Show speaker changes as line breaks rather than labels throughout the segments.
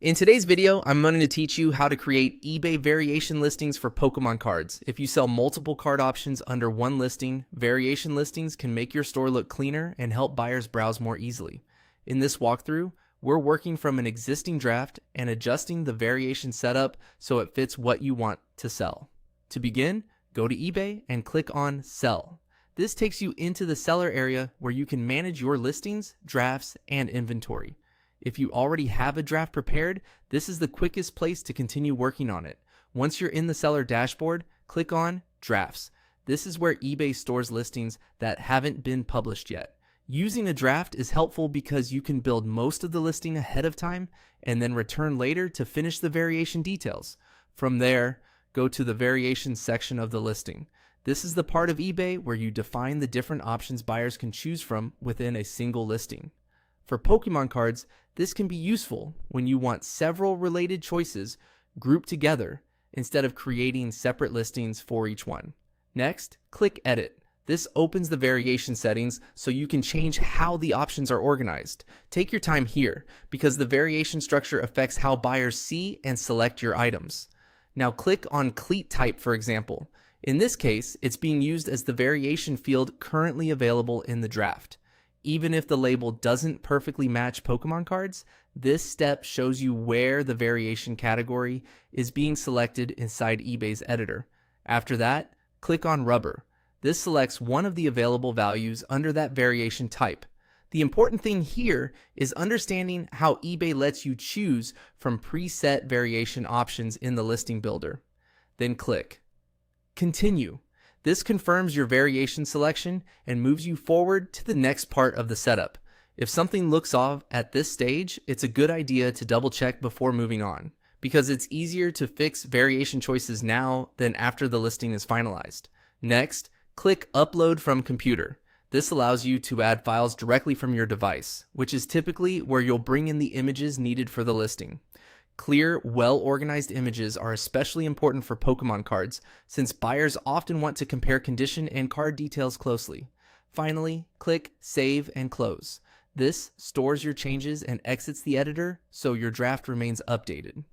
In today's video, I'm going to teach you how to create eBay variation listings for Pokemon cards. If you sell multiple card options under one listing, variation listings can make your store look cleaner and help buyers browse more easily. In this walkthrough, we're working from an existing draft and adjusting the variation setup so it fits what you want to sell. To begin, go to eBay and click on Sell. This takes you into the seller area where you can manage your listings, drafts, and inventory. If you already have a draft prepared, this is the quickest place to continue working on it. Once you're in the seller dashboard, click on Drafts. This is where eBay stores listings that haven't been published yet. Using a draft is helpful because you can build most of the listing ahead of time and then return later to finish the variation details. From there, go to the variations section of the listing. This is the part of eBay where you define the different options buyers can choose from within a single listing. For Pokemon cards, this can be useful when you want several related choices grouped together instead of creating separate listings for each one. Next, click Edit. This opens the variation settings so you can change how the options are organized. Take your time here because the variation structure affects how buyers see and select your items. Now click on Cleat Type, for example. In this case, it's being used as the variation field currently available in the draft. Even if the label doesn't perfectly match Pokemon cards, this step shows you where the variation category is being selected inside eBay's editor. After that, click on Rubber. This selects one of the available values under that variation type. The important thing here is understanding how eBay lets you choose from preset variation options in the listing builder. Then click Continue. This confirms your variation selection and moves you forward to the next part of the setup. If something looks off at this stage, it's a good idea to double check before moving on, because it's easier to fix variation choices now than after the listing is finalized. Next, click Upload from Computer. This allows you to add files directly from your device, which is typically where you'll bring in the images needed for the listing. Clear, well-organized images are especially important for Pokemon cards, since buyers often want to compare condition and card details closely. Finally, click Save and Close. This stores your changes and exits the editor so your draft remains updated.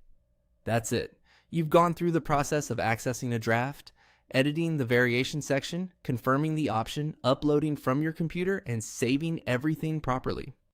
That's it. You've gone through the process of accessing a draft, editing the variation section, confirming the option, uploading from your computer, and saving everything properly.